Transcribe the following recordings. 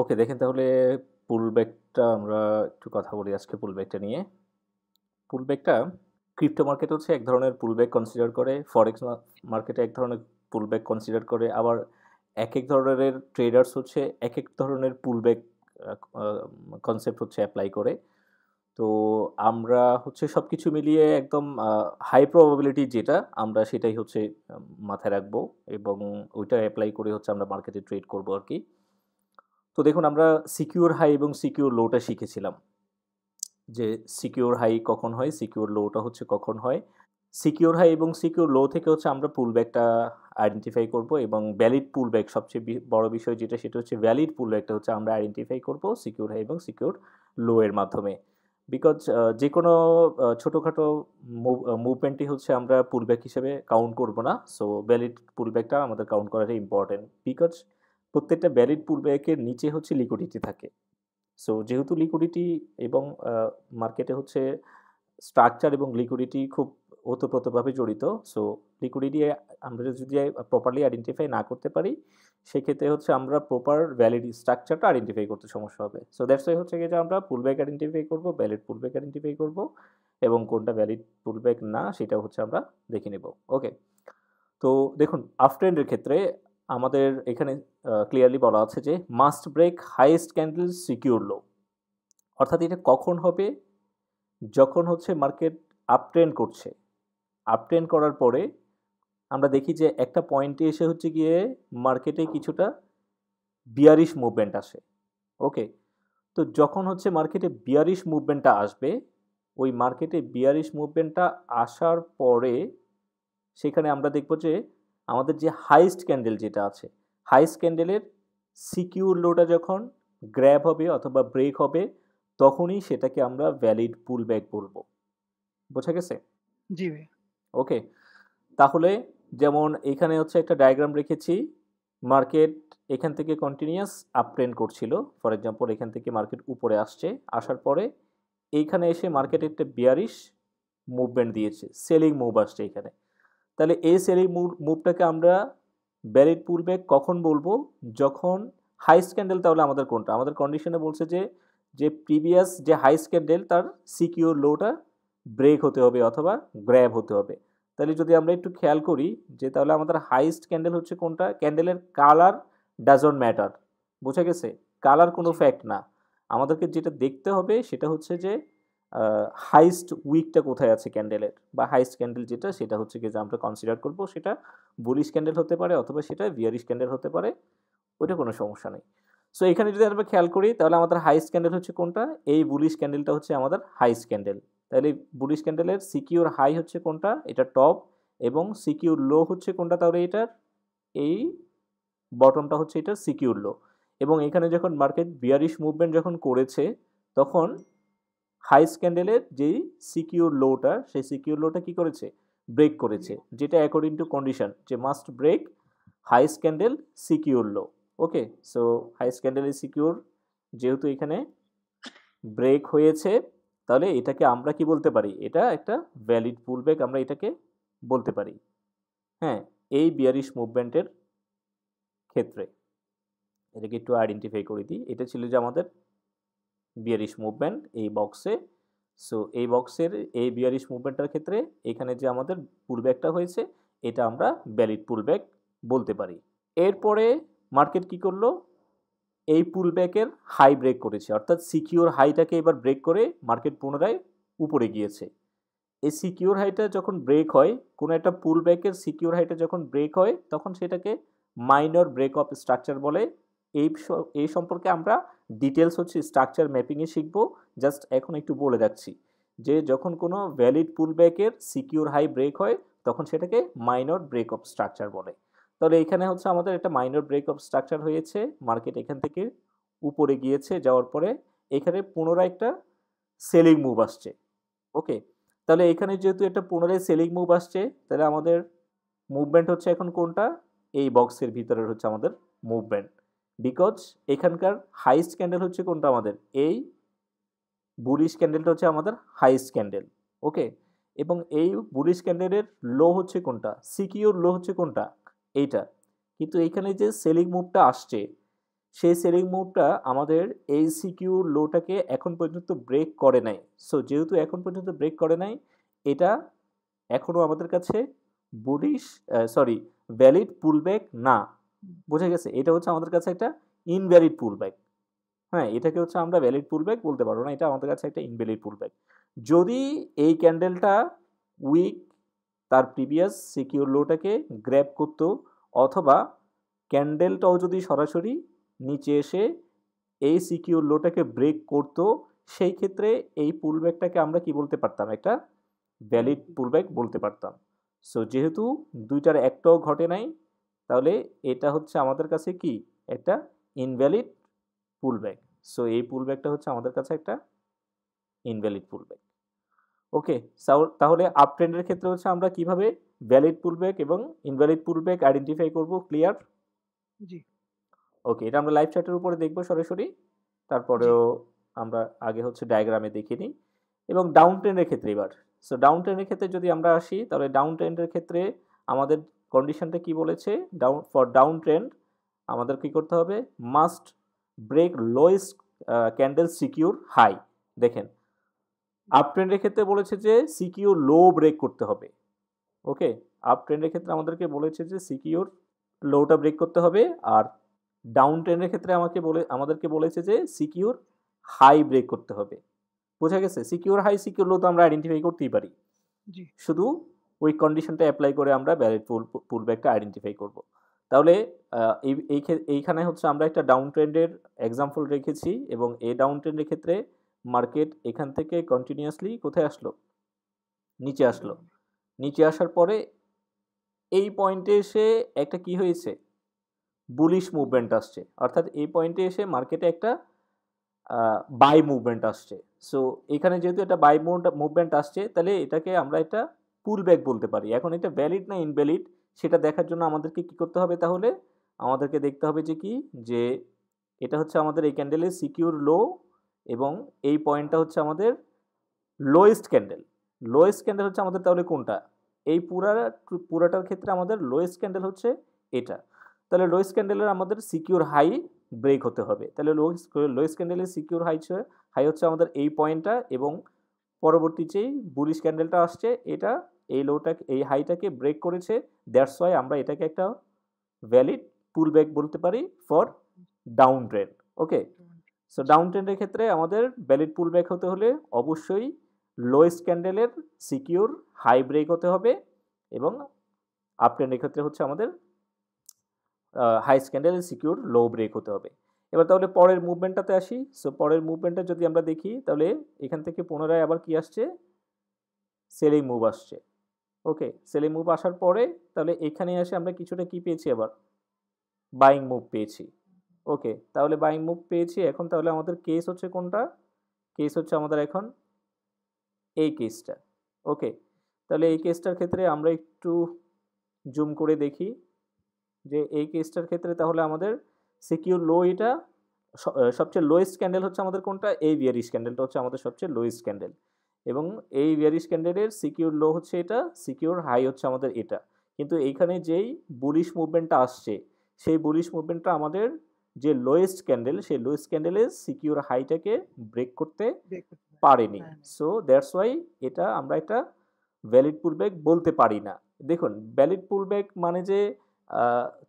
ওকে, দেখেন তাহলে পুলব্যাকটা আমরা একটু কথা বলি আজকে পুলব্যাকটা নিয়ে। পুলব্যাকটা ক্রিপ্টো মার্কেট হচ্ছে এক ধরনের পুলব্যাক কনসিডার করে, ফরেক্স মার্কেটে এক ধরনের পুলব্যাক কনসিডার করে, আবার এক এক ধরনের ট্রেডার্স হচ্ছে এক এক ধরনের পুলব্যাক কনসেপ্ট হচ্ছে অ্যাপ্লাই করে। তো আমরা হচ্ছে সব কিছু মিলিয়ে একদম হাই প্রবাবিলিটি যেটা আমরা সেটাই হচ্ছে মাথায় রাখবো, এবং ওইটা অ্যাপ্লাই করে হচ্ছে আমরা মার্কেটে ট্রেড করবো আর কি। তো দেখুন, আমরা সিকিউর হাই এবং সিকিউর লোটা শিখেছিলাম, যে সিকিউর হাই কখন হয়, সিকিউর লোটা হচ্ছে কখন হয়। সিকিউর হাই এবং সিকিউর লো থেকে হচ্ছে আমরা পুলব্যাকটা আইডেন্টিফাই করব, এবং ভ্যালিড পুলব্যাক সবচেয়ে বড় বিষয় যেটা, সেটা হচ্ছে ভ্যালিড পুলব্যাকটা হচ্ছে আমরা আইডেন্টিফাই করব সিকিউর হাই এবং সিকিউর লো এর মাধ্যমে। বিকজ যে কোনো ছোটোখাটো মুভমেন্টই হচ্ছে আমরা পুলব্যাক হিসেবে কাউন্ট করব না। সো ভ্যালিড পুলব্যাকটা আমাদের কাউন্ট করাটা ইম্পর্টেন্ট, বিকজ প্রত্যেকটা ভ্যালিড পুলব্যাকের নিচে হচ্ছে লিকুইডিটি থাকে। সো যেহেতু লিকুইডিটি এবং মার্কেটে হচ্ছে স্ট্রাকচার এবং লিকুইডিটি খুব ওতপ্রোতভাবে জড়িত। সো লিকুইডিটি আমরা যদি প্রপারলি আইডেন্টিফাই না করতে পারি, সেক্ষেত্রে হচ্ছে আমরা প্রপার ভ্যালিড স্ট্রাকচারটা আইডেন্টিফাই করতে সমস্যা হবে। সো দ্যাটস ওয়াই হচ্ছে যে আমরা পুলব্যাক আইডেন্টিফাই করব, ভ্যালিড পুলব্যাক আইডেন্টিফাই করব, এবং কোনটা ভ্যালিড পুলব্যাক না সেটা হচ্ছে আমরা দেখে নেব। ওকে, তো দেখুন আপ ট্রেন্ডের ক্ষেত্রে আমাদের এখানে ক্লিয়ারলি বলা আছে যে must break highest candle secure low. অর্থাৎ এটা কখন হবে? যখন হচ্ছে মার্কেট আপ ট্রেন্ড করছে, আপ ট্রেন্ড করার পরে আমরা দেখি যে একটা পয়েন্টে এসে হচ্ছে গিয়ে মার্কেটে কিছুটা বিয়ারিশ মুভমেন্ট আসে। ওকে, তো যখন হচ্ছে মার্কেটে বিয়ারিশ মুভমেন্টটা আসবে, ওই মার্কেটে বিয়ারিশ মুভমেন্টটা আসার পরে সেখানে আমরা দেখব যে আমাদের যে হাইস্ট ক্যান্ডেল যেটা আছে, হাইস্ট ক্যান্ডেলের সিকিউর লোটা যখন গ্র্যাব হবে অথবা ব্রেক হবে, তখনই সেটাকে আমরা ভ্যালিড পুলব্যাক বলবো। বোঝা গেছে? জি ভাই। ওকে, তাহলে যেমন এখানে হচ্ছে একটা ডায়াগ্রাম রেখেছি। মার্কেট এখান থেকে কন্টিনিউয়াস আপ ট্রেন্ড করছিল। ফর এক্সাম্পল এখান থেকে মার্কেট উপরে আসছে, আসার পরে এইখানে এসে মার্কেট একটা বিয়ারিশ মুভমেন্ট দিয়েছে, সেলিং মুভ আসছে এখানে। তাহলে এই সেলিং মুভটাকে আমরা ভ্যালিড পুলব্যাক কখন বলবো? যখন হাইস্ট ক্যান্ডেল, তাহলে আমাদের কোনটা, আমাদের কন্ডিশনে বলছে যে যে প্রিভিয়াস যে হাইস্ট ক্যান্ডেল তার সিকিউর লোটা ব্রেক হতে হবে অথবা গ্র্যাব হতে হবে। তাহলে যদি আমরা একটু খেয়াল করি যে তাহলে আমাদের হাইস্ট ক্যান্ডেল হচ্ছে কোনটা, ক্যান্ডেলের কালার ডাজন্ট ম্যাটার। বোঝা গেছে? কালার কোনো জি। ফ্যাক্ট না। আমাদেরকে যেটা দেখতে হবে সেটা হচ্ছে যে হাইস্ট উইকটা কোথায় আছে ক্যান্ডেলের, বা হাইস্ট ক্যান্ডেল যেটা সেটা হচ্ছে কি যে আমরা কনসিডার করব সেটা বুলিশ ক্যান্ডেল হতে পারে অথবা সেটা বিয়ারিশ ক্যান্ডেল হতে পারে, ওইটা কোনো সমস্যা নেই। সো এখানে যদি আমরা খেয়াল করি তাহলে আমাদের হাইস্ট ক্যান্ডেল হচ্ছে কোনটা, এই বুলিশ ক্যান্ডেলটা হচ্ছে আমাদের হাইস্ট ক্যান্ডেল। তাহলে বুলিশ ক্যান্ডেলের সিকিউর হাই হচ্ছে কোনটা, এটা টপ, এবং সিকিউর লো হচ্ছে কোনটা, তাহলে এটার এই বটমটা হচ্ছে এটার সিকিউর লো। এবং এখানে যখন মার্কেট বিয়ারিশ মুভমেন্ট যখন করেছে, তখন হাইস্ট ক্যান্ডেলের যেই সিকিউর লোটা, সেই সিকিউর লোটা কি করেছে, ব্রেক করেছে, যেটা অ্যাকর্ডিং টু কন্ডিশন যে must break highest candle secure low. Okay, so highest candle is secure, যেহেতু এখানে ব্রেক হয়েছে, তাহলে এটাকে আমরা কি বলতে পারি, এটা একটা ভ্যালিড পুলব্যাক আমরা এটাকে বলতে পারি। হ্যাঁ, এই বিয়ারিশ মুভমেন্টের ক্ষেত্রে এটাকে একটু আইডেন্টিফাই করে দিই। এটা ছিল যে আমাদের বিয়ারিশ মুভমেন্ট এই বক্সে। সো এই বক্সের এই বিয়ারিশ মুভমেন্টটার ক্ষেত্রে এখানে যে আমাদের পুলব্যাকটা হয়েছে, এটা আমরা ভ্যালিড পুলব্যাক বলতে পারি। এরপরে মার্কেট কি করলো, এই পুলব্যাকের হাই ব্রেক করেছে, অর্থাৎ সিকিউর হাইটাকে এবার ব্রেক করে মার্কেট পুনরায় উপরে গিয়েছে। এই সিকিউর হাইটা যখন ব্রেক হয়, কোনো একটা পুলব্যাকের সিকিউর হাইটা যখন ব্রেক হয়, তখন সেটাকে মাইনর ব্রেক অফ স্ট্রাকচার বলে। এই সম্পর্কে আমরা ডিটেলস হচ্ছে স্ট্রাকচার ম্যাপিংয়ে শিখবো। জাস্ট এখন একটু বলে যাচ্ছি যে যখন কোনো ভ্যালিড পুলব্যাকের সিকিউর হাই ব্রেক হয়, তখন সেটাকে মাইনর ব্রেক অফ স্ট্রাকচার বলে। তাহলে এখানে হচ্ছে আমাদের একটা মাইনর ব্রেক অফ স্ট্রাকচার হয়েছে, মার্কেট এখান থেকে উপরে গিয়েছে, যাওয়ার পরে এখানে পুনরায় একটা সেলিং মুভ আসছে। ওকে, তাহলে এখানে যেহেতু একটা পুনরায় সেলিং মুভ আসছে, তাহলে আমাদের মুভমেন্ট হচ্ছে এখন কোনটা, এই বক্সের ভিতরের হচ্ছে আমাদের মুভমেন্ট। বিকজ এখানকার হাইস্ট ক্যান্ডেল হচ্ছে কোনটা, আমাদের এই বুলিশ ক্যান্ডেলটা হচ্ছে আমাদের হাইস্ট ক্যান্ডেল। ওকে, এবং এই বুলিশ ক্যান্ডেলের লো হচ্ছে কোনটা, সিকিউর লো হচ্ছে কোনটা, এইটা। কিন্তু এইখানে যে সেলিং মুভটা আসছে, সেই সেলিং মুভটা আমাদের এই সিকিউ লোটাকে এখন পর্যন্ত ব্রেক করে নাই। সো যেহেতু এখন পর্যন্ত ব্রেক করে নাই, এটা এখনও আমাদের কাছে বুলিশ ভ্যালিড পুলব্যাক না। বোঝা গেছে? এটা হচ্ছে আমাদের কাছে একটা ইনভ্যালিড পুলব্যাক। হ্যাঁ, এটাকে হচ্ছে আমরা ভ্যালিড পুলব্যাক বলতে পারবো না, এটা আমাদের কাছে একটা ইনভ্যালিড পুলব্যাক। যদি এই ক্যান্ডেলটা উইক তার প্রিভিয়াস সিকিউর লোটাকে গ্র্যাব করতো, অথবা ক্যান্ডেলটাও যদি সরাসরি নিচে এসে এই সিকিউর লোটাকে ব্রেক করতো, সেই ক্ষেত্রে এই পুলব্যাকটাকে আমরা কি বলতে পারতাম? একটা ভ্যালিড পুলব্যাক বলতে পারতাম। সো যেহেতু দুইটার একটাও ঘটে নাই, তাহলে এটা হচ্ছে আমাদের কাছে কি একটা ইনভ্যালিড পুলব্যাক। সো এই পুলব্যাকটা হচ্ছে আমাদের কাছে একটা ইনভ্যালিড পুলব্যাক। ওকে, তাহলে আপ ট্রেন্ডের ক্ষেত্রে হচ্ছে আমরা কিভাবে ভ্যালিড পুলব্যাক এবং ইনভ্যালিড পুলব্যাক আইডেন্টিফাই করব? ক্লিয়ার? জি ওকে, এটা আমরা লাইভ চ্যাটের উপরে দেখবো সরাসরি, তারপরেও আমরা আগে হচ্ছে ডায়াগ্রামে দেখে নিই। এবং ডাউন ট্রেন্ডের ক্ষেত্রে এবার, সো ডাউন ট্রেন্ডের ক্ষেত্রে যদি আমরা আসি, তাহলে ডাউন ট্রেন্ডের ক্ষেত্রে আমাদের কন্ডিশনটা কি বলেছে? ডাউন ট্রেন্ড আমাদের কি করতে হবে? Must break lowest candle secure high. দেখেন, আপ ট্রেন্ডের ক্ষেত্রে বলেছে যে সিকিউর লো ব্রেক করতে হবে। ওকে, আপ ট্রেন্ডের ক্ষেত্রে আমাদেরকে বলেছে যে সিকিউর লোটা ব্রেক করতে হবে, আর ডাউন ট্রেন্ডের ক্ষেত্রে আমাদেরকে বলেছে যে সিকিউর হাই ব্রেক করতে হবে। বোঝা গেছে? সিকিউর হাই সিকিউর লো তো আমরা আইডেন্টিফাই করতেই পারি, শুধু ওই কন্ডিশনটা অ্যাপ্লাই করে আমরা ভ্যালিড পুলব্যাকটা আইডেন্টিফাই করব। তাহলে এইখানে হচ্ছে আমরা একটা ডাউন ট্রেন্ডের এক্সাম্পল রেখেছি, এবং এই ডাউন ট্রেন্ডের ক্ষেত্রে মার্কেট এখান থেকে কন্টিনিউয়াসলি কোথায় আসলো? নিচে আসলো। নিচে আসার পরে এই পয়েন্টে এসে একটা কি হয়েছে? বুলিশ মুভমেন্ট আসছে, অর্থাৎ এই পয়েন্টে এসে মার্কেটে একটা বাই মুভমেন্ট আসছে। সো এখানে যেহেতু একটা বাই মুভমেন্ট আসছে, তাহলে এটাকে আমরা একটা পুলব্যাক বলতে পারি। এখন এটা ভ্যালিড না ইনভ্যালিড সেটা দেখার জন্য আমাদেরকে কি করতে হবে? তাহলে আমাদেরকে দেখতে হবে যে এটা হচ্ছে আমাদের এই ক্যান্ডেলের সিকিউর লো, এবং এই পয়েন্টটা হচ্ছে আমাদের লোয়েস্ট ক্যান্ডেল। লোয়েস্ট ক্যান্ডেল হচ্ছে আমাদের তাহলে কোনটা? এই পুরাটার ক্ষেত্রে আমাদের লোয়েস্ট ক্যান্ডেল হচ্ছে এটা। তাহলে লোয়েস্ট ক্যান্ডেলের আমাদের সিকিউর হাই ব্রেক হতে হবে। তাহলে লোয়েস্ট ক্যান্ডেলের সিকিউর হাই হচ্ছে আমাদের এই পয়েন্টটা, এবং পরবর্তী যেই বুলিশ ক্যান্ডেলটা আসছে এটা এই হাইটাকে ব্রেক করেছে। দ্যাটস ওয়াই আমরা এটাকে একটা ভ্যালিড পুলব্যাক বলতে পারি for down trend. Okay, so down ট্রেন্ডের ক্ষেত্রে আমাদের ভ্যালিড পুলব্যাক হতে হলে অবশ্যই লোয়েস্ট ক্যান্ডেলের সিকিউর হাই ব্রেক হতে হবে, এবং আপ ট্রেন্ডের ক্ষেত্রে হচ্ছে আমাদের হাইস্ট ক্যান্ডেলের সিকিউর লো ব্রেক হতে হবে। এবার তাহলে পরের মুভমেন্টটাতে আসি। সো পরের মুভমেন্টটা যদি আমরা দেখি, তাহলে এখান থেকে পুনরায় আবার কি আসছে? সেলিং মুভ আসছে। ওকে, সেলিং মুভ আসার পরে তাহলে এখানে এসে আমরা কিছুটা কি পেয়েছি? আবার বাইং মুভ পেয়েছি। ওকে, তাহলে বাইং মুভ পেয়েছি। এখন তাহলে আমাদের কেস হচ্ছে কোনটা? কেস হচ্ছে আমাদের এখন এই কেসটা। ওকে, তাহলে এই কেসটার ক্ষেত্রে আমরা একটু জুম করে দেখি যে এই কেসটার ক্ষেত্রে তাহলে আমাদের সিকিউর লো, এটা সবচেয়ে লোয়েস্ট ক্যান্ডেল হচ্ছে আমাদের কোনটা? এই বিয়ারিশ ক্যান্ডেলটা হচ্ছে আমাদের সবচেয়ে লোয়েস্ট ক্যান্ডেল, এবং এই বিয়ারিশ ক্যান্ডেলের সিকিউর লো হচ্ছে এটা, সিকিউর হাই হচ্ছে আমাদের এটা। কিন্তু এইখানে যেই বুলিশ মুভমেন্টটা আসছে, সেই বুলিশ মুভমেন্টটা আমাদের যে লোয়েস্ট ক্যান্ডেল, সেই লোয়েস্ট ক্যান্ডেলের সিকিউর হাইটাকে ব্রেক করতে পারেনি। সো দ্যাটস ওয়াই এটা আমরা একটা ভ্যালিড পুলব্যাক বলতে পারি না। দেখুন, ভ্যালিড পুলব্যাক মানে যে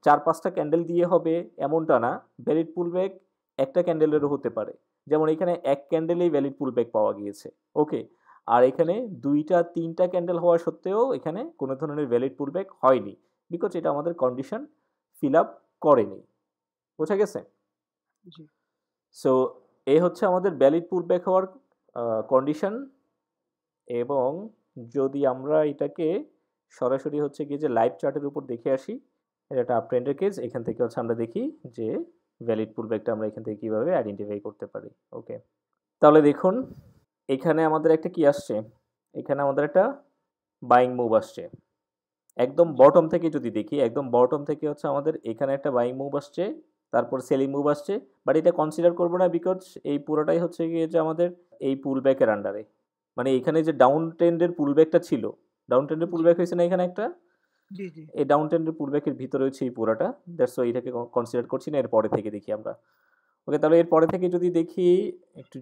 4-5টা ক্যান্ডেল দিয়ে হবে এমনটা না। ভ্যালিড পুলব্যাক একটা ক্যান্ডেলেরও হতে পারে, যেমন এখানে এক ক্যান্ডেলেই ভ্যালিড পুলব্যাক পাওয়া গিয়েছে। ওকে, আর এখানে 2-3টা ক্যান্ডেল হওয়া সত্ত্বেও এখানে কোনো ধরনের ভ্যালিড পুলব্যাক হয়নি, বিকজ এটা আমাদের কন্ডিশন ফিল আপ করেনি। বোঝা গেছে? সো এই হচ্ছে আমাদের ভ্যালিড পুলব্যাক হওয়ার কন্ডিশন। এবং যদি আমরা এটাকে সরাসরি হচ্ছে গিয়ে যে লাইভ চার্টের উপর দেখে আসি, এটা একটা আপ ট্রেন্ডের কেস, এখান থেকে হচ্ছে আমরা দেখি যে ভ্যালিড পুলব্যাকটা আমরা এখান থেকে কীভাবে আইডেন্টিফাই করতে পারি। ওকে, তাহলে দেখুন এখানে আমাদের একটা কি আসছে? এখানে আমাদের একটা বাইং মুভ আসছে। একদম বটম থেকে যদি দেখি, একদম বটম থেকে হচ্ছে আমাদের এখানে একটা বাইং মুভ আসছে, তারপর সেলিং মুভ আসছে, বাট এটা কনসিডার করবো না, বিকজ এই পুরোটাই হচ্ছে গিয়ে যে আমাদের এই পুলব্যাকের আন্ডারে। মানে এখানে যে ডাউন ট্রেন্ডের পুলব্যাকটা ছিল, ডাউন ট্রেন্ডের পুলব্যাক হয়েছে না এখানে একটা, এই ডাউন ট্রেন্ডের পুলব্যাকের ভিতরে হচ্ছে এই পুরোটা। দ্যাটস ওয়াই এটাকে কনসিডার করছি না, এর পরে থেকে দেখি আমরা। ওকে, তাহলে এর পরে থেকে যদি দেখি, একটু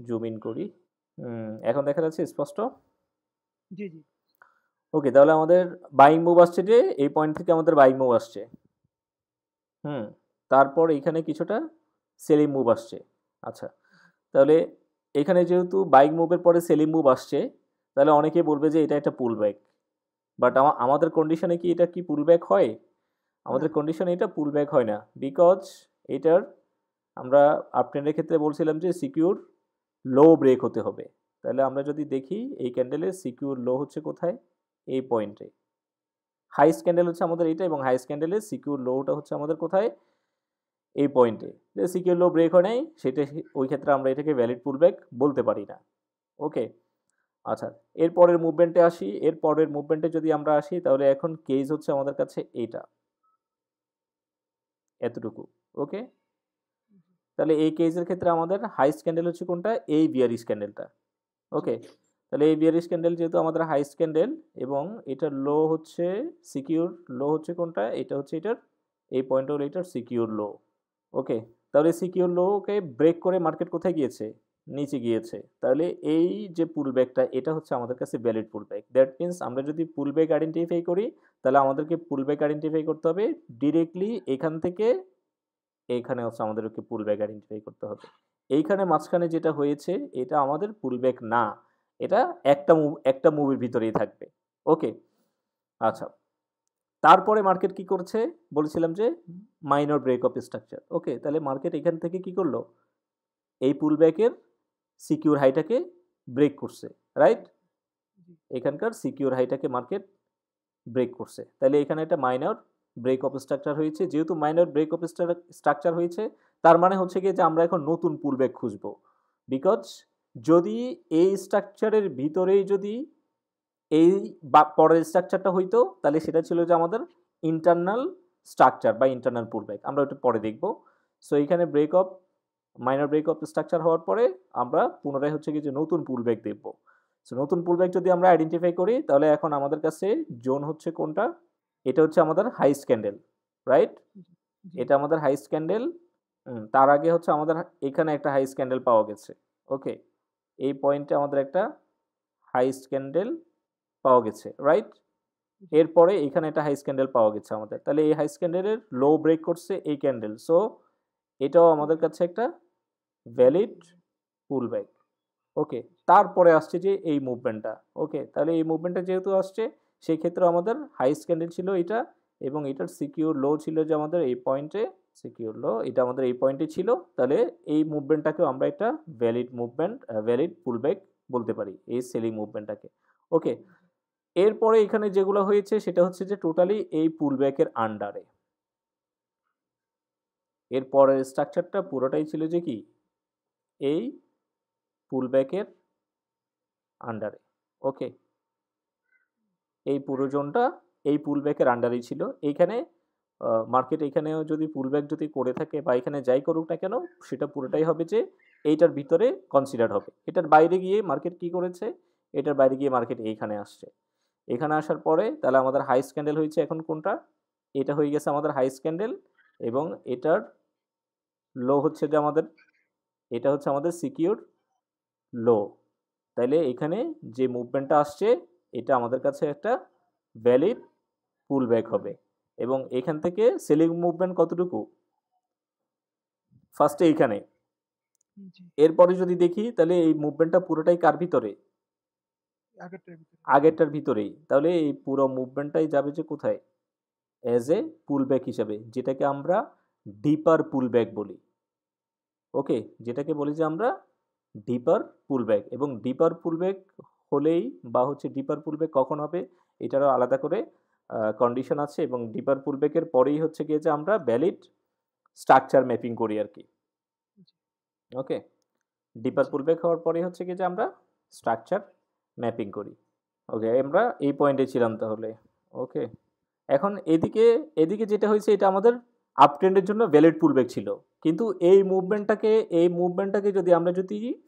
জুম ইন করি। এখন দেখা যাচ্ছে স্পষ্ট? জি জি ওকে, তাহলে আমাদের বাইং মুভ আসছে, যে এই পয়েন্ট থেকে আমাদের বাইং মুভ আসছে। তারপর এইখানে কিছুটা সেলিং মুভ আসছে। আচ্ছা, তাহলে এখানে যেহেতু বাইং মুভের পরে সেলিং মুভ আসছে, তাহলে অনেকে বলবে যে এটা একটা পুল ব্যাক। বাট আমাদের কন্ডিশনে কি এটা কি পুল ব্যাক হয়? আমাদের না কন্ডিশনে এটা পুল ব্যাক হয় না, বিকজ এটার আমরা আপট্রেন্ডের ক্ষেত্রে বলছিলাম যে সিকিউর লো ব্রেক হতে হবে। তাহলে আমরা যদি দেখি এই ক্যান্ডেলের সিকিউর লো হচ্ছে কোথায়? এই পয়েন্টে। হাইস্ট ক্যান্ডেল হচ্ছে আমাদের এটা, এবং হাইস্ট ক্যান্ডেলের সিকিউর লোটা হচ্ছে আমাদের কোথায়? এই পয়েন্টে। যে সিকিউর লো ব্রেক হয় নাই, সেটা ওই ক্ষেত্রে আমরা এটাকে ভ্যালিড পুলব্যাক বলতে পারি না। ওকে, আচ্ছা, এর পরের মুভমেন্টে আসি। এর পরের মুভমেন্টে যদি আমরা আসি, তাহলে এখন কেস হচ্ছে আমাদের কাছে এইটা, এতটুকু। ওকে, তাহলে এই কেসের ক্ষেত্রে আমাদের হাইস্ট ক্যান্ডেল হচ্ছে কোনটা? এই বিয়ারিশ ক্যান্ডেলটা। ওকে, তাহলে এই বিয়ারিশ ক্যান্ডেল যেহেতু আমাদের হাইস্ট ক্যান্ডেল, এবং এটার লো হচ্ছে সিকিউর লো হচ্ছে কোনটা? এটা হচ্ছে এটার এই পয়েন্ট হলো এটার সিকিউর লো। ওকে, তাহলে সিকিউর লোকে ব্রেক করে মার্কেট কোথায় গিয়েছে? নিচে গিয়েছে। তাহলে এই যে পুলব্যাকটা, এটা হচ্ছে আমাদের কাছে ভ্যালিড পুলব্যাক। দ্যাট মিন্স আমরা যদি পুলব্যাক আইডেন্টিফাই করি, তাহলে আমাদেরকে পুলব্যাক আইডেন্টিফাই করতে হবে ডিরেক্টলি এখান থেকে এইখানে হচ্ছে আমাদেরকে পুলব্যাক আইডেন্টিফাই করতে হবে। এইখানে মাঝখানে যেটা হয়েছে, এটা আমাদের পুলব্যাক না, এটা একটা মুভের ভিতরেই থাকবে। ওকে, আচ্ছা, তারপরে মার্কেট কি করছে? বলেছিলাম যে মাইনর ব্রেক অফ স্ট্রাকচার। ওকে, তাহলে মার্কেট এখান থেকে কি করলো? এই পুলব্যাকের সিকিউর হাইটাকে ব্রেক করছে, রাইট? এখানকার সিকিউর হাইটাকে মার্কেট ব্রেক করছে। তাহলে এখানে একটা মাইনর ব্রেক অফ স্ট্রাকচার হয়েছে। যেহেতু মাইনর ব্রেক অফ স্ট্রাকচার হয়েছে, তার মানে হচ্ছে কি যে আমরা এখন নতুন পুলব্যাক খুঁজবো। বিকজ যদি এই স্ট্রাকচারের ভিতরেই যদি এই পরের স্ট্রাকচারটা হইতো, তাহলে সেটা ছিল যে আমাদের ইন্টারনাল স্ট্রাকচার বা ইন্টারনাল পুলব্যাক। আমরা ওটা পরে দেখব। সো এইখানে মাইনর ব্রেক অফ স্ট্রাকচার হওয়ার পরে আমরা পুনরায় হচ্ছে কি যে নতুন পুলব্যাক দেখব। সো নতুন পুলব্যাক যদি আমরা আইডেন্টিফাই করি, তাহলে এখন আমাদের কাছে জোন হচ্ছে কোনটা? এটা হচ্ছে আমাদের হাইস্ট ক্যান্ডেল, রাইট? এটা আমাদের হাইস্ট ক্যান্ডেল। তার আগে হচ্ছে আমাদের এখানে একটা হাইস্ট ক্যান্ডেল পাওয়া গেছে। ওকে, এই পয়েন্টে আমাদের একটা হাইস্ট ক্যান্ডেল পাওয়া গেছে, রাইট? এরপরে এখানে একটা হাইস্ট ক্যান্ডেল পাওয়া গেছে আমাদের। তাহলে এই হাইস্ট ক্যান্ডেলের লো ব্রেক করছে এই ক্যান্ডেল। সো এটাও আমাদের কাছে একটা ভ্যালিড পুলব্যাক। ওকে, তারপরে আসছে যে এই মুভমেন্টটা। ওকে, তাহলে এই মুভমেন্টটা যেহেতু আসছে, সেই ক্ষেত্রে আমাদের হাইস্ট ক্যান্ডেল ছিল এটা, এবং এটার সিকিউর লো ছিল যে আমাদের এই পয়েন্টে। সিকিউর লো এটা আমাদের এই পয়েন্টে ছিল। তাহলে এই মুভমেন্টটাকেও আমরা একটা ভ্যালিড পুলব্যাক বলতে পারি, এই সেলিং মুভমেন্টটাকে। ওকে, এরপরে এখানে যেগুলো হয়েছে সেটা হচ্ছে যে টোটালি এই পুলব্যাকের আন্ডারে। এরপরের স্ট্রাকচারটা পুরোটাই ছিল যে কি এই পুলব্যাকের আন্ডারে। ওকে, এই পুরো জোনটা এই পুলব্যাকের আন্ডারেই ছিল। এইখানে মার্কেট এখানেও যদি পুলব্যাক যদি করে থাকে বা এখানে যাই করুক না কেন, সেটা পুরোটাই হবে যে এইটার ভিতরে কনসিডার হবে। এটার বাইরে গিয়ে মার্কেট কি করেছে? এটার বাইরে গিয়ে মার্কেট এইখানে আসছে। এখানে আসার পরে তাহলে আমাদের হাইস্ট ক্যান্ডেল হয়েছে এখন কোনটা? এটা হয়ে গেছে আমাদের হাইস্ট ক্যান্ডেল, এবং এটার লো হচ্ছে যে আমাদের, এটা হচ্ছে আমাদের সিকিউর লো। তাইলে এখানে যে মুভমেন্টটা আসছে, এটা আমাদের কাছে একটা ভ্যালিড পুলব্যাক হবে। এবং এখান থেকে সেলিং মুভমেন্ট কতটুকু? ফার্স্টে এইখানে। এরপরে যদি দেখি, তাহলে এই মুভমেন্টটা পুরোটাই কার ভিতরে? আগেরটার ভিতরেই। তাহলে এই পুরো মুভমেন্টটাই যাবে যে কোথায়? অ্যাজ এ পুলব্যাক হিসাবে, যেটাকে আমরা ডিপার পুলব্যাক বলি। ওকে, যেটাকে বলি যে আমরা ডিপার পুলব্যাক। এবং ডিপার পুলব্যাক হলেই বা হচ্ছে ডিপার পুলব্যাক কখন হবে, এটারও আলাদা করে কন্ডিশন আছে। এবং ডিপার পুলব্যাকের পরেই হচ্ছে গিয়ে যে আমরা ভ্যালিড স্ট্রাকচার ম্যাপিং করি আর কি। ওকে, ডিপার পুলব্যাক হওয়ার পরে হচ্ছে গিয়ে যে আমরা স্ট্রাকচার ম্যাপিং করি। ওকে, আমরা এই পয়েন্টে ছিলাম তাহলে। ওকে, এখন এদিকে যেটা হয়েছে, এটা আমাদের আপ ট্রেন্ডের জন্য ভ্যালিড পুলব্যাক ছিল। কিন্তু এই মুভমেন্টটাকে যদি আমরা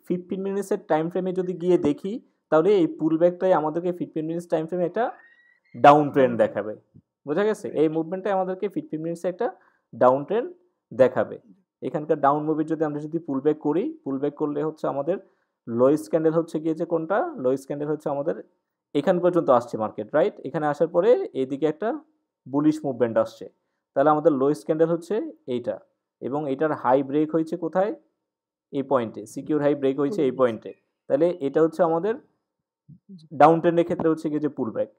15 মিনিটসের টাইম ফ্রেমে যদি গিয়ে দেখি, তাহলে এই পুলব্যাকটাই আমাদেরকে 15 মিনিটস টাইম ফ্রেমে একটা ডাউন ট্রেন্ড দেখাবে। বোঝা গেছে? এই মুভমেন্টটাই আমাদেরকে 15 মিনিটসে একটা ডাউন ট্রেন্ড দেখাবে। এখানকার ডাউন মুভের যদি আমরা যদি পুল ব্যাক করি, পুল ব্যাক করলে হচ্ছে আমাদের লোয়েস্ট ক্যান্ডেল হচ্ছে গিয়ে যে কোনটা, লোয়েস্ট ক্যান্ডেল হচ্ছে আমাদের এখান পর্যন্ত আসছে মার্কেট, রাইট? এখানে আসার পরে এইদিকে একটা বুলিশ মুভমেন্ট আসছে, তাহলে আমাদের লোয়েস্ট ক্যান্ডেল হচ্ছে এইটা, এবং এটার হাই ব্রেক হয়েছে কোথায়? এই পয়েন্টে, সিকিউর হাই ব্রেক হয়েছে এই পয়েন্টে, তাহলে এটা হচ্ছে আমাদের ডাউন ট্রেন্ডের ক্ষেত্রে হচ্ছে গিয়ে যে পুল ব্যাক।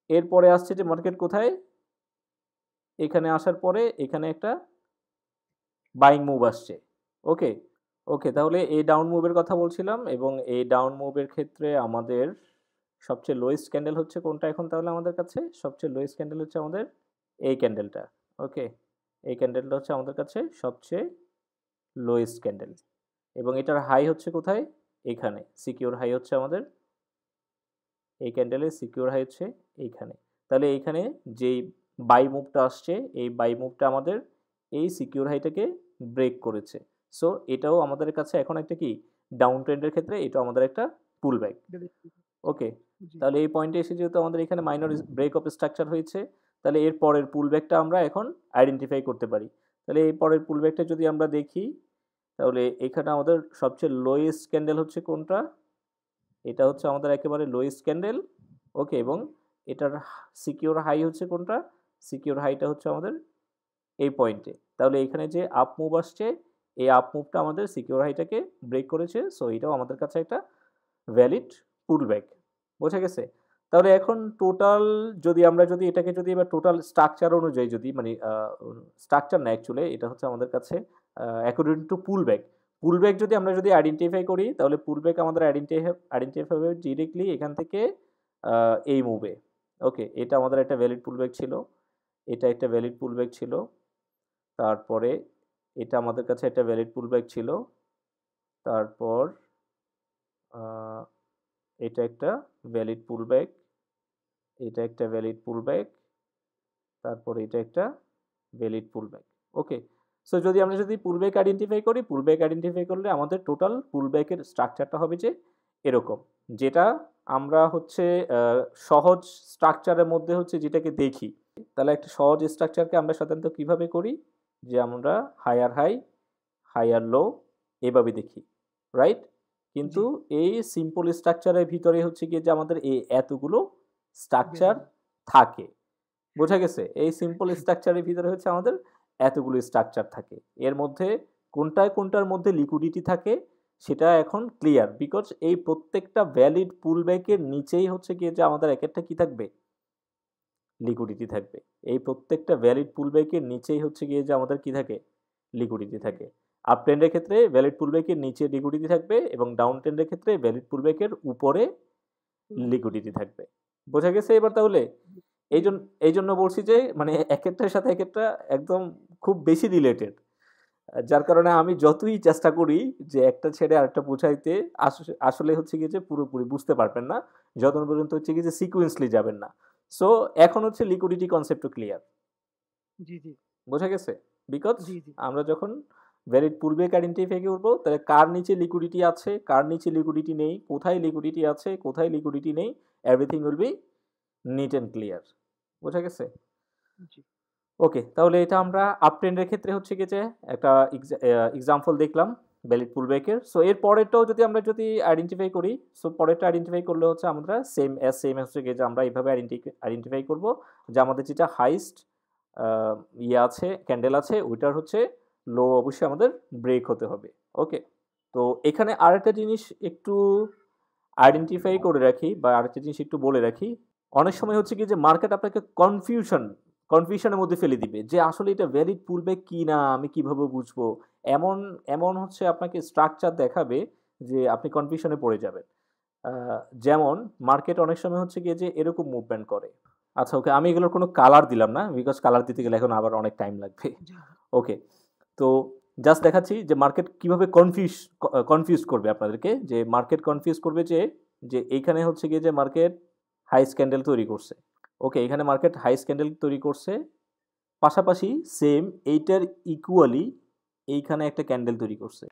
এরপরে আসছে যে মার্কেট কোথায়, এখানে আসার পরে এখানে একটা বাইং মুভ আসছে। ওকে, ওকে, তাহলে এই ডাউন মুভের কথা বলছিলাম, এবং এই ডাউন মুভের ক্ষেত্রে আমাদের সবচেয়ে লোয়েস্ট ক্যান্ডেল হচ্ছে কোনটা এখন? তাহলে আমাদের কাছে সবচেয়ে লোয়েস্ট ক্যান্ডেল হচ্ছে আমাদের এই ক্যান্ডেলটা। ওকে, এই ক্যান্ডেলটা হচ্ছে আমাদের কাছে সবচেয়ে লোয়েস্ট ক্যান্ডেল, এবং এটার হাই হচ্ছে কোথায়? এখানে সিকিউর হাই হচ্ছে আমাদের এই ক্যান্ডেলের সিকিউর হাই হচ্ছে এইখানে। তাহলে এইখানে যেই বাই মুভটা আসছে, এই বাই মুভটা আমাদের এই সিকিউর হাইটাকে ব্রেক করেছে। সো এটাও আমাদের কাছে এখন একটা কি, ডাউন ট্রেন্ডের ক্ষেত্রে এটা আমাদের একটা পুল ব্যাক। ওকে, তাহলে এই পয়েন্টে এসে যেহেতু আমাদের এখানে মাইনর ব্রেক অফ স্ট্রাকচার হয়েছে, তাহলে এর পরের পুল ব্যাকটা আমরা এখন আইডেন্টিফাই করতে পারি। তাহলে এই পরের পুল ব্যাকটা যদি আমরা দেখি, তাহলে এখানে আমাদের সবচেয়ে লোয়েস্ট ক্যান্ডেল হচ্ছে কোনটা? এটা হচ্ছে আমাদের একেবারে লোয়েস্ট ক্যান্ডেল। ওকে, এবং এটার সিকিউর হাই হচ্ছে কোনটা? সিকিউর হাইটা হচ্ছে আমাদের এই পয়েন্টে। তাহলে এখানে যে আপ মুভ আসছে, এই আপ মুভটা আমাদের সিকিউর হাইটাকে ব্রেক করেছে, সো এটাও আমাদের কাছে একটা ভ্যালিড পুল ব্যাক। বোঝা গেছে? তাহলে এখন টোটাল যদি আমরা যদি এটাকে যদি এবার টোটাল স্ট্রাকচার অনুযায়ী যদি মানে স্ট্রাকচার না, অ্যাকচুয়ালি এটা হচ্ছে আমাদের কাছে according to pool back. Pool back যদি আমরা যদি আইডেন্টিফাই করি, তাহলে পুল ব্যাক আমাদের আইডেন্টিফাই হবে ডিরেক্টলি এখান থেকে এই মুভে। ওকে, এটা আমাদের একটা ভ্যালিড পুল ব্যাক ছিল, এটা একটা ভ্যালিড পুল ব্যাক ছিল, তারপরে এটা আমাদের কাছে একটা ভ্যালিড পুল ব্যাক ছিল, তারপর এটা একটা ভ্যালিড পুল ব্যাক, এটা একটা ভ্যালিড পুল ব্যাক, তারপর এটা একটা ভ্যালিড পুল ব্যাক। ওকে, সো যদি আমরা যদি পুল ব্যাক আইডেন্টিফাই করি, পুল ব্যাক আইডেন্টিফাই করলে আমাদের টোটাল পুল ব্যাকের স্ট্রাকচারটা হবে যে এরকম, যেটা আমরা হচ্ছে সহজ স্ট্রাকচারের মধ্যে হচ্ছে যেটাকে দেখি। তাহলে একটা সহজ স্ট্রাকচারকে আমরা সাধারণত কিভাবে করি, যে আমরা হায়ার হাই হায়ার লো এভাবে দেখি, রাইট? কিন্তু এই সিম্পল স্ট্রাকচারের ভিতরে হচ্ছে গিয়ে যে আমাদের এই এতগুলো স্ট্রাকচার থাকে। বোঝা গেছে? এই সিম্পল স্ট্রাকচারের ভিতরে হচ্ছে আমাদের এতগুলো স্ট্রাকচার থাকে, এর মধ্যে কোনটায় কোনটার মধ্যে লিকুইডিটি থাকে সেটা এখন ক্লিয়ার, বিকজ এই প্রত্যেকটা ভ্যালিড পুল ব্যাকের নিচেই হচ্ছে গিয়ে যে আমাদের এক একটা কি থাকবে, লিকুইডিটি থাকবে। এই প্রত্যেকটা ভ্যালিড পুল ব্যাকের নিচেই হচ্ছে গিয়ে যে আমাদের কি থাকে, লিকুইডিটি থাকে। আপ ট্রেন্ডের ক্ষেত্রে ভ্যালিড পুল ব্যাকের নিচে লিকুইডিটি থাকবে, এবং ডাউন ট্রেন্ডের ক্ষেত্রে ভ্যালিড পুল ব্যাকের উপরে লিকুইডিটি থাকবে। বোঝা গেছে এবার? তাহলে এই জন্য বলছি যে মানে এক একটার সাথে এক একটা একদম খুব বেশি রিলেটেড, যার কারণে আমি যতই চেষ্টা করি যে একটা ছেড়ে আরেকটা বোঝাইতে, আসলে হচ্ছে গিয়ে যে পুরোপুরি বুঝতে পারবেন না যতক্ষণ পর্যন্ত হচ্ছে গিয়ে যে সিকুয়েন্সলি যাবেন না। সো এখন হচ্ছে লিকুইডিটি কনসেপ্টও ক্লিয়ার। জি জি বোঝা গেছে? বিকজ জি জি আমরা যখন ভ্যালিড পুলব্যাক আইডেন্টিফাই করবো, তাহলে কার নিচে লিকুইডিটি আছে, কার নিচে লিকুইডিটি নেই, কোথায় লিকুইডিটি আছে, কোথায় লিকুইডিটি নেই, everything will be neat and clear. বোঝা গেছে? জি ওকে, তাহলে এটা আমরা আপ ট্রেন্ডের ক্ষেত্রে হচ্ছে গিয়ে যে একটা এক্সাম্পল দেখলাম ভ্যালিড পুলব্যাকের। সো এর পরেরটাও যদি আমরা যদি আইডেন্টিফাই করি, সো পরেরটা আইডেন্টিফাই করলে হচ্ছে আমরা সেম হচ্ছে গিয়ে যে আমরা এইভাবে আইডেন্টিফাই করব যে আমাদের যেটা হাইস্ট ইয়ে আছে, ক্যান্ডেল আছে, ওইটার হচ্ছে লো অবশ্যই আমাদের ব্রেক হতে হবে। ওকে, তো এখানে আরেকটা জিনিস একটু আইডেন্টিফাই করে রাখি, বা আরেকটা জিনিস একটু বলে রাখি। অনেক সময় হচ্ছে কি যে মার্কেট আপনাকে কনফিউশনের মধ্যে ফেলে দিবে যে আসলে এটা ভ্যালিড পুলব্যাক কি না, আমি কিভাবে বুঝবো। এমন এমন হচ্ছে আপনাকে স্ট্রাকচার দেখাবে যে আপনি কনফিউশনে পড়ে যাবেন। যেমন মার্কেট অনেক সময় হচ্ছে গিয়ে যে এরকম মুভমেন্ট করে। আচ্ছা, ওকে, আমি এগুলোর কোনো কালার দিলাম না, বিকজ কালার দিতে গেলে এখন আবার অনেক টাইম লাগবে। জি ওকে, তো জাস্ট দেখাচ্ছি যে মার্কেট কিভাবে কনফিউজ করবে আপনাদেরকে, যে মার্কেট কনফিউজ করবে যে যে এইখানে হচ্ছে গিয়ে যে মার্কেট হাই ক্যান্ডেল তৈরি করছে। ওকে, এখানে মার্কেট হাই ক্যান্ডেল তৈরি করছে, পাশাপাশি সেম এইটার ইকুয়ালি এইখানে একটা ক্যান্ডেল তৈরি করছে।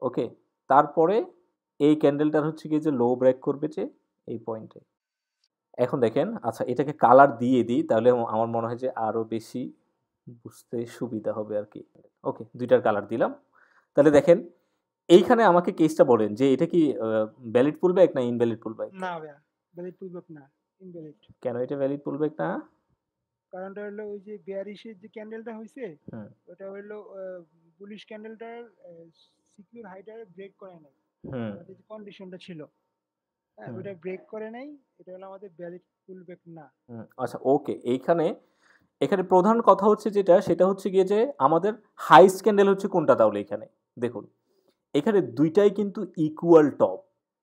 ওকে, তারপরে এই ক্যান্ডেলটার হচ্ছে গিয়ে যে লো ব্রেক করবে যে এই পয়েন্টে। এখন দেখেন, আচ্ছা এটাকে কালার দিয়ে দিই, তাহলে আমার মনে হয় যে আরও বেশি বুঝতে সুবিধা হবে আর কি। ওকে, দুইটার কালার দিলাম। তাহলে দেখেন এইখানে আমাকে কেসটা বলেন যে এটা কি ভ্যালিড পুলব্যাক না ইনভ্যালিড পুলব্যাক? না ভাইয়া, ভ্যালিড পুলব্যাক না, ইনভ্যালিড। কেন এটা ভ্যালিড পুলব্যাক না? কারণটা হলো ওই যে বেয়ারিশের যে ক্যান্ডেলটা হয়েছে, হুম ওটা হলো বুলিশ ক্যান্ডেলটার সিকিউর হাইটার ব্রেক করে নাই। হুম আমাদের যে কন্ডিশনটা ছিল, হ্যাঁ, হুম ওটা ব্রেক করে নাই। এটা হলো আমাদের ভ্যালিড পুলব্যাক না। আচ্ছা, ওকে। এইখানে এখানে প্রধান কথা হচ্ছে যেটা, সেটা হচ্ছে গিয়ে যে আমাদের হাইস্ট ক্যান্ডেল হচ্ছে কোনটা তাহলে এখানে দেখুন, এখানে দুইটাই কিন্তু ইকুয়াল টপ।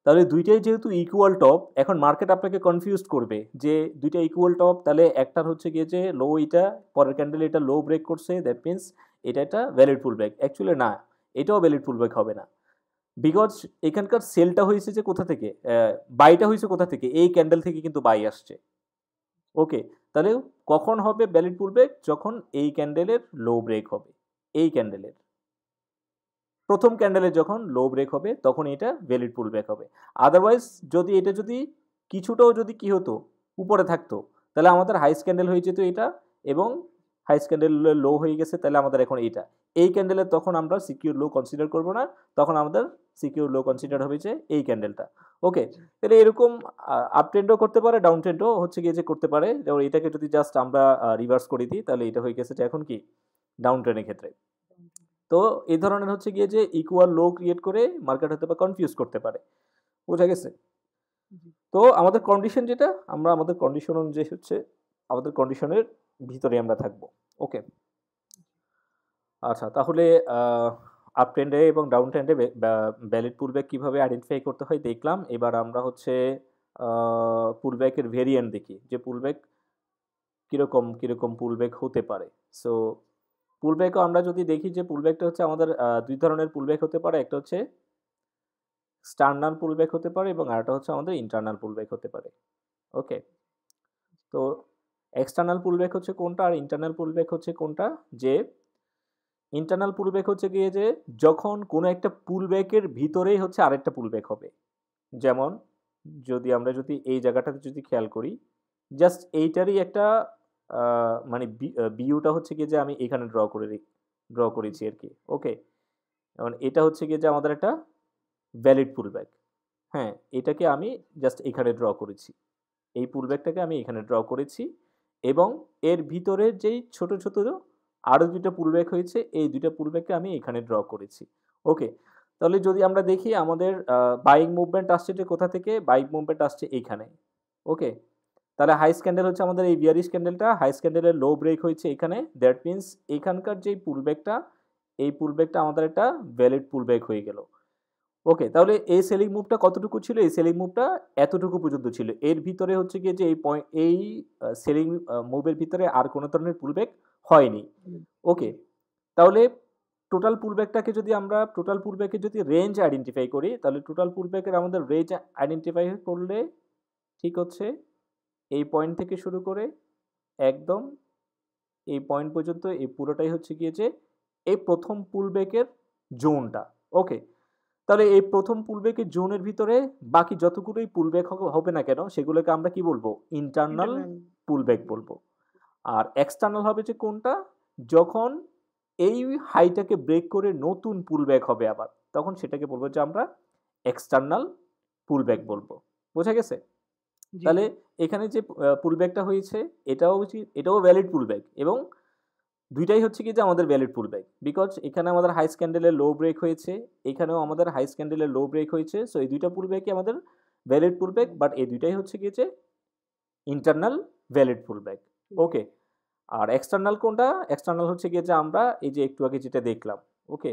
তাহলে দুইটাই যেহেতু ইকুয়াল টপ, এখন মার্কেট আপনাকে কনফিউজ করবে যে দুইটা ইকুয়াল টপ, তাহলে একটার হচ্ছে গিয়ে যে লো, এটা পরের ক্যান্ডেল এটা লো ব্রেক করছে, দ্যাট মিনস এটা একটা ভ্যালিড পুলব্যাক। অ্যাকচুয়ালি না, এটাও ভ্যালিড পুলব্যাক হবে না। বিকজ এখানকার সেলটা হয়েছে যে কোথা থেকে, বাইটা হয়েছে কোথা থেকে, এই ক্যান্ডেল থেকে কিন্তু বাই আসছে। ওকে, তাহলে কখন হবে ভ্যালিড পুলব্যাক? যখন এই ক্যান্ডেলের লো ব্রেক হবে, এই ক্যান্ডেলের প্রথম ক্যান্ডেলের যখন লো ব্রেক হবে তখন এটা ভ্যালিড পুলব্যাক হবে। আদারওয়াইজ যদি এটা যদি কিছুটাও যদি কি হতো, উপরে থাকতো, তাহলে আমাদের হাইস্ট ক্যান্ডেল হয়ে যেত এটা, এবং হাইস্ট ক্যান্ডেল লো হয়ে গেছে, তাহলে আমাদের এখন এটা এই ক্যান্ডেলের তখন আমরা সিকিউর লো কনসিডার করব না, তখন আমাদের সিকিউর লো কনসিডার হবে যে এই ক্যান্ডেলটা। ওকে, তাহলে এরকম আপ ট্রেন্ডও করতে পারে, ডাউন ট্রেন্ডও হচ্ছে গিয়ে যে করতে পারে। যেমন এটাকে যদি জাস্ট আমরা রিভার্স করে দিই, তাহলে এটা হয়ে গেছে যে এখন কি ডাউন ট্রেন্ডের ক্ষেত্রে। তো এই ধরনের হচ্ছে গিয়ে যে ইকুয়াল লো ক্রিয়েট করে মার্কেট হতে বা কনফিউজ করতে পারে। বোঝা গেছে? তো আমাদের কন্ডিশন যেটা, আমরা আমাদের কন্ডিশন অনুযায়ী হচ্ছে আমাদের কন্ডিশনের ভিতরে আমরা থাকবো। ওকে, আচ্ছা, তাহলে আপ ট্রেন্ডে এবং ডাউন ট্রেন্ডে ভ্যালিড পুলব্যাক কীভাবে আইডেন্টিফাই করতে হয় দেখলাম। এবার আমরা হচ্ছে পুলব্যাকের ভেরিয়েন্ট দেখি, যে পুলব্যাক কীরকম কীরকম পুলব্যাক হতে পারে। সো পুলব্যাকও আমরা যদি দেখি যে পুলব্যাকটা হচ্ছে আমাদের দুই ধরনের পুলব্যাক হতে পারে, একটা হচ্ছে এক্সটার্নাল পুলব্যাক হতে পারে এবং আরেকটা হচ্ছে আমাদের ইন্টারনাল পুলব্যাক হতে পারে। ওকে, তো এক্সটার্নাল পুলব্যাক হচ্ছে কোনটা আর ইন্টারনাল পুলব্যাক হচ্ছে কোনটা? যে ইন্টারনাল পুলব্যাক হচ্ছে গিয়ে যে যখন কোনো একটা পুলব্যাকের ভিতরেই হচ্ছে আরেকটা পুলব্যাক হবে। যেমন আমরা যদি এই জায়গাটাতে যদি খেয়াল করি, জাস্ট এইটারই একটা মানে বিউটা হচ্ছে গিয়ে যে আমি এখানে ড্র করেছি আর কি। ওকে, এবং এটা হচ্ছে গিয়ে যে আমাদের একটা ভ্যালিড পুলব্যাক। হ্যাঁ, এটাকে আমি জাস্ট এখানে ড্র করেছি, এই পুলব্যাকটাকে আমি এখানে ড্র করেছি, এবং এর ভিতরে যেই ছোট ছোট আরও দুইটা পুলব্যাক হয়েছে, এই দুইটা পুলব্যাককে আমি এখানে ড্র করেছি। ওকে, তাহলে যদি আমরা দেখি আমাদের বাইং মুভমেন্ট আসছে যে কোথা থেকে, বাইং মুভমেন্ট আসছে এইখানে। ওকে, তাহলে হাইস্ট ক্যান্ডেল হচ্ছে আমাদের এই বিয়ারিশ ক্যান্ডেলটা, হাইস্ট ক্যান্ডেলের লো ব্রেক হয়েছে এখানে, দ্যাট মিনস এখানকার যেই পুলব্যাকটা, এই পুলব্যাকটা আমাদের একটা ভ্যালিড পুলব্যাক হয়ে গেল। ওকে, তাহলে এই সেলিং মুভটা কতটুকু ছিল? এই সেলিং মুভটা এতটুকু পর্যন্ত ছিল। এর ভিতরে হচ্ছে গিয়ে যে এই সেলিং মুভের ভিতরে আর কোনো ধরনের পুলব্যাক হয়নি। ওকে, তাহলে টোটাল পুলব্যাকটাকে যদি আমরা টোটাল পুলব্যাকের যদি রেঞ্জ আইডেন্টিফাই করি, তাহলে টোটাল পুলব্যাকের আমাদের রেঞ্জ আইডেন্টিফাই করলে ঠিক হচ্ছে এই পয়েন্ট থেকে শুরু করে একদম এই পয়েন্ট পর্যন্ত, এই পুরোটাই হচ্ছে গিয়ে যে এই প্রথম পুলব্যাকের জোনটা। ওকে, তাহলে এই প্রথম পুলব্যাকের জোনের ভিতরে বাকি যতগুলোই পুলব্যাক হবে না কেন, সেগুলোকে আমরা কি বলবো? ইন্টারনাল পুলব্যাক বলবো। আর এক্সটার্নাল হবে যে কোনটা? যখন এই হাইটাকে ব্রেক করে নতুন পুলব্যাক হবে আবার, তখন সেটাকে বলবো যে আমরা এক্সটার্নাল পুলব্যাক বলবো। বোঝা গেছে? তাহলে এখানে যে পুলব্যাকটা হয়েছে, এটাও ভ্যালিড পুলব্যাক, এবং দুইটাই হচ্ছে কি যে আমাদের ভ্যালিড পুলব্যাক, বিকজ এখানে আমাদের হাইস্ট ক্যান্ডেলের লো ব্রেক হয়েছে, এখানেও আমাদের হাইস্ট ক্যান্ডেলের লো ব্রেক হয়েছে। সো এই দুইটা পুলব্যাকই আমাদের ভ্যালিড পুলব্যাক, বাট এই দুইটাই হচ্ছে কি যে ইন্টারনাল ভ্যালিড পুলব্যাক। ওকে, আর এক্সটার্নাল কোনটা? এক্সটার্নাল হচ্ছে গিয়ে যে আমরা এই যে একটু আগে যেটা দেখলাম। ওকে,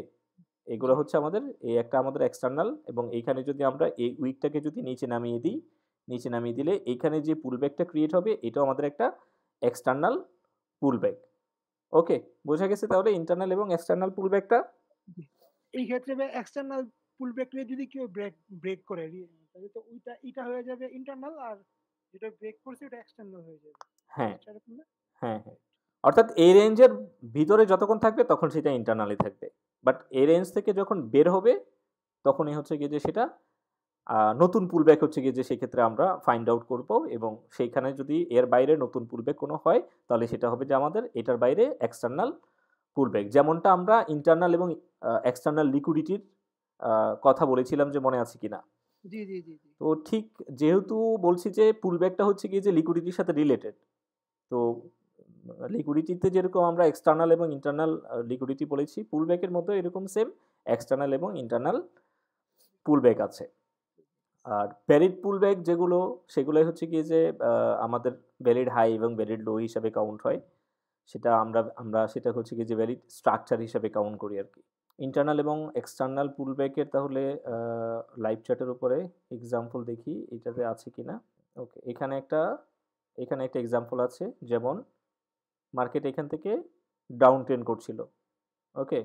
এগুলো হচ্ছে আমাদের এই একটা আমাদের এক্সটার্নাল, এবং এইখানে যদি আমরা এই উইকটাকে যদি নিচে নামিয়ে দিই, নিচে নামিয়ে দিলে এইখানে যে পুলব্যাকটা ক্রিয়েট হবে, এটাও আমাদের একটা এক্সটার্নাল পুলব্যাক। ওকে, বোঝা গেছে তাহলে ইন্টারনাল এবং এক্সটার্নাল পুলব্যাকটা? এই ক্ষেত্রে এক্সটার্নাল পুলব্যাক রে যদি কেউ ব্রেক করে, তাহলে তো এটা হয়ে যাবে ইন্টারনাল, আর যেটা ব্রেক করছে ওটা এক্সটার্নাল হয়ে যাবে। হ্যাঁ হ্যাঁ হ্যাঁ, অর্থাৎ এই রেঞ্জের ভিতরে যতক্ষণ থাকবে তখন সেটা ইন্টারনালি থাকবে, বাট এই রেঞ্জ থেকে যখন বের হবে তখনই হচ্ছে গিয়ে যে সেটা নতুন পুলব্যাক হচ্ছে গিয়ে যে সেক্ষেত্রে আমরা ফাইন্ড আউট করব, এবং সেইখানে যদি এর বাইরে নতুন পুলব্যাক কোনো হয় তাহলে সেটা হবে যে আমাদের এটার বাইরে এক্সটার্নাল পুলব্যাক। যেমনটা আমরা ইন্টারনাল এবং এক্সটার্নাল লিকুইডিটির কথা বলেছিলাম, যে মনে আছে কিনা। জি জি জি জি তো ঠিক যেহেতু বলছি যে পুলব্যাকটা হচ্ছে গিয়ে যে লিকুইডিটির সাথে রিলেটেড, তো লিকুইডিটিতে যেরকম আমরা এক্সটার্নাল এবং ইন্টারনাল লিকুইডিটি বলেছি, পুলব্যাকের মধ্যে এরকম সেম এক্সটার্নাল এবং ইন্টারনাল পুলব্যাক আছে। আর ভ্যালিড পুলব্যাক যেগুলো, সেগুলোই হচ্ছে গিয়ে যে আমাদের ভ্যালিড হাই এবং ভ্যালিড লো হিসাবে কাউন্ট হয়, সেটা আমরা সেটা হচ্ছে গিয়ে যে ভ্যালিড স্ট্রাকচার হিসাবে কাউন্ট করি আর কি। ইন্টারনাল এবং এক্সটার্নাল পুলব্যাকের তাহলে লাইভ চ্যাটের উপরে এক্সাম্পল দেখি এটাতে আছে কিনা। ওকে, এখানে একটা এক্সাম্পল আছে, যেমন মার্কেট এখান থেকে ডাউন ট্রেন্ড করছিল। ওকে,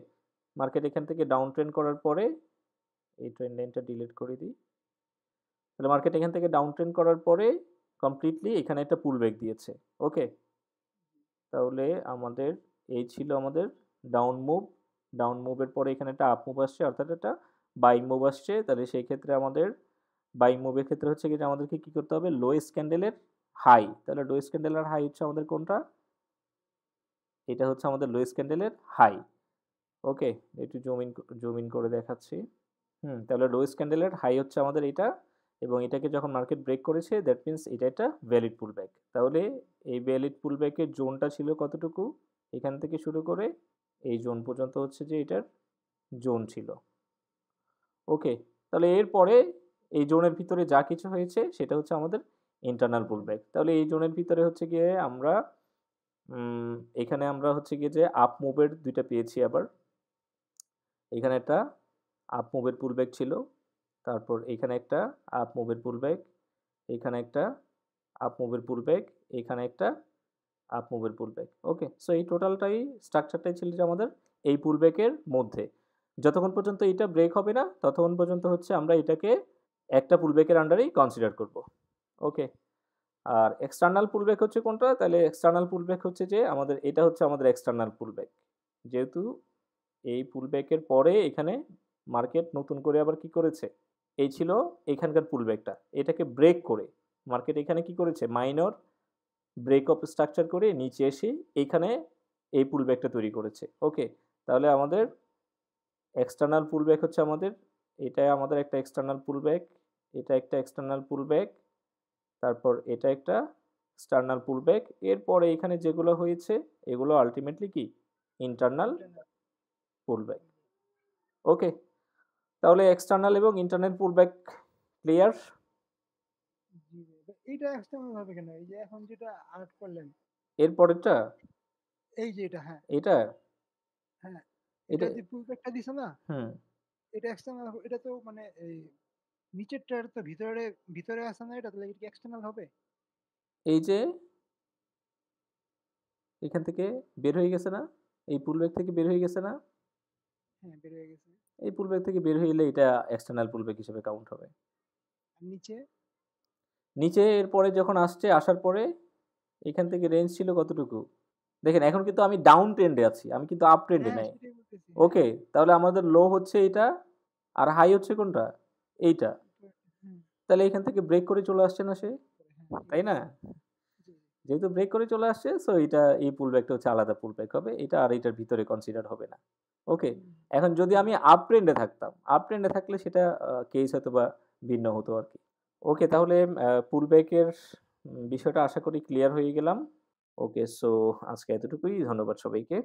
মার্কেট এখান থেকে ডাউন ট্রেন্ড করার পরে এই ট্রেন্ড লাইনটা ডিলিট করে দিই। তাহলে মার্কেট এখান থেকে ডাউন ট্রেন্ড করার পরে কমপ্লিটলি এখানে একটা পুলব্যাক দিয়েছে। ওকে, তাহলে আমাদের এই ছিল আমাদের ডাউন মুভের পরে এখানে একটা আপ মুভ আসছে, অর্থাৎ একটা বাইং মুভ আসছে। তাহলে সেই ক্ষেত্রে আমাদের বাইং মুভের ক্ষেত্রে হচ্ছে কি যে আমাদেরকে কি করতে হবে, লোয়েস্ট ক্যান্ডেলের হাই। তাহলে লোয়েস্ট ক্যান্ডেলের হাই হচ্ছে আমাদের কোনটা, এটা হচ্ছে আমাদের লোয়েস্ট ক্যান্ডেলের হাই। ওকে, একটু জুম ইন করে দেখাচ্ছি। তাহলে লোয়েস্ট ক্যান্ডেলের হাই হচ্ছে আমাদের এটা, এবং এটাকে যখন মার্কেট ব্রেক করেছে দ্যাট মিন্স এটা একটা ভ্যালিড পুলব্যাক। তাহলে এই ভ্যালিড পুলব্যাকের জোনটা ছিল কতটুকু, এখান থেকে শুরু করে এই জোন পর্যন্ত হচ্ছে যে এটার জোন ছিল। ওকে, তাহলে এরপরে এই জোনের ভিতরে যা কিছু হয়েছে সেটা হচ্ছে আমাদের ইন্টারনাল পুলব্যাক। তাহলে এই জোনের ভিতরে হচ্ছে গিয়ে আমরা এখানে আমরা হচ্ছে গিয়ে যে আপ মুভের দুইটা পেয়েছি আবার। এখানে একটা আপ মুভের পুলব্যাক ছিল, তারপর এখানে একটা আপ মুভের পুলব্যাক, এখানে একটা আপ মুভের পুলব্যাক, এখানে একটা আপ মুভের পুলব্যাক। ওকে, সো এই টোটালটাই স্ট্রাকচারটাই ছিল যে আমাদের এই পুলব্যাকের মধ্যে যতক্ষণ পর্যন্ত এটা ব্রেক হবে না ততক্ষণ পর্যন্ত হচ্ছে আমরা এটাকে একটা পুলব্যাকের আন্ডারেই কনসিডার করব। ওকে, আর এক্সটার্নাল পুলব্যাক হচ্ছে কোনটা, তাহলে এক্সটার্নাল পুলব্যাক হচ্ছে যে আমাদের এটা হচ্ছে আমাদের এক্সটার্নাল পুলব্যাক, যেহেতু এই পুলব্যাকের পরে এখানে মার্কেট নতুন করে আবার কি করেছে, এই ছিল এখানকার পুলব্যাকটা, এটাকে ব্রেক করে মার্কেট এখানে কি করেছে, মাইনর ব্রেক অফ স্ট্রাকচার করে নিচে এসে এইখানে এই পুলব্যাকটা তৈরি করেছে। ওকে, তাহলে আমাদের এক্সটার্নাল পুলব্যাক হচ্ছে আমাদের এটা, আমাদের একটা এক্সটার্নাল পুলব্যাক, এটা একটা এক্সটার্নাল পুলব্যাক, তারপর এটা একটা এক্সটার্নাল পুলব্যাক, এরপরে এখানে যেগুলো হয়েছে এগুলো আলটিমেটলি কি ইন্টারনাল পুলব্যাক। ওকে, তাহলে এক্সটার্নাল এবং ইন্টারনাল পুলব্যাক ক্লিয়ার। জি এইটা এক্সটার্নাল হবে কেন, এই যে এখন যেটা আর্ট করলেন এরপরেরটা এই যে এটা, হ্যাঁ এটা হ্যাঁ এটা এটা যে পুলব্যাকটা দিছে না, হুম এটা এক্সটার্নাল, এটা তো মানে এই নিচেরটার তো ভিতরে ভিতরে আছে না, এটা তাহলে এটা কি এক্সটার্নাল হবে? এই যে এখান থেকে বের হয়ে গেছে না, এই পুলব্যাক থেকে বের হয়ে গেছে না, হ্যাঁ বের হয়ে গেছে। এই পুলব্যাক থেকে বের হয়ে এলে এটা এক্সটার্নাল পুলব্যাক হিসেবে কাউন্ট হবে। আর নিচে নিচে এরপরে যখন আসার পরে এখান থেকে রেঞ্জ ছিল কতটুকু, দেখেন এখন কিন্তু আমি ডাউন ট্রেন্ডে আছি, আমি কিন্তু আপ ট্রেন্ডে হ্যাঁ নাই। সেটাই বলতেছি, হ্যাঁ ওকে, তাহলে আমাদের লো হচ্ছে এটা আর হাই হচ্ছে কোনটা, এইটা। হুম, তাহলে এখান থেকে ব্রেক করে চলে আসছে না সে, হ্যাঁ ঠিক তাই না? আছে, জি যেহেতু ব্রেক করে চলে আসছে, সো এটা এই পুলব্যাকটা হচ্ছে আলাদা পুলব্যাক হবে, এটা আর এটার ভিতরে কনসিডার হবে না। ওকে, এখন যদি আমি আপ ট্রেন্ডে থাকতাম, আপ ট্রেন্ডে থাকলে সেটা কেস হয়তো বা ভিন্ন হতো আর কি। ওকে, তাহলে পুলব্যাকের বিষয়টা আশা করি ক্লিয়ার হয়ে গেলাম। ওকে, সো আজকে এতটুকুই, ধন্যবাদ সবাইকে।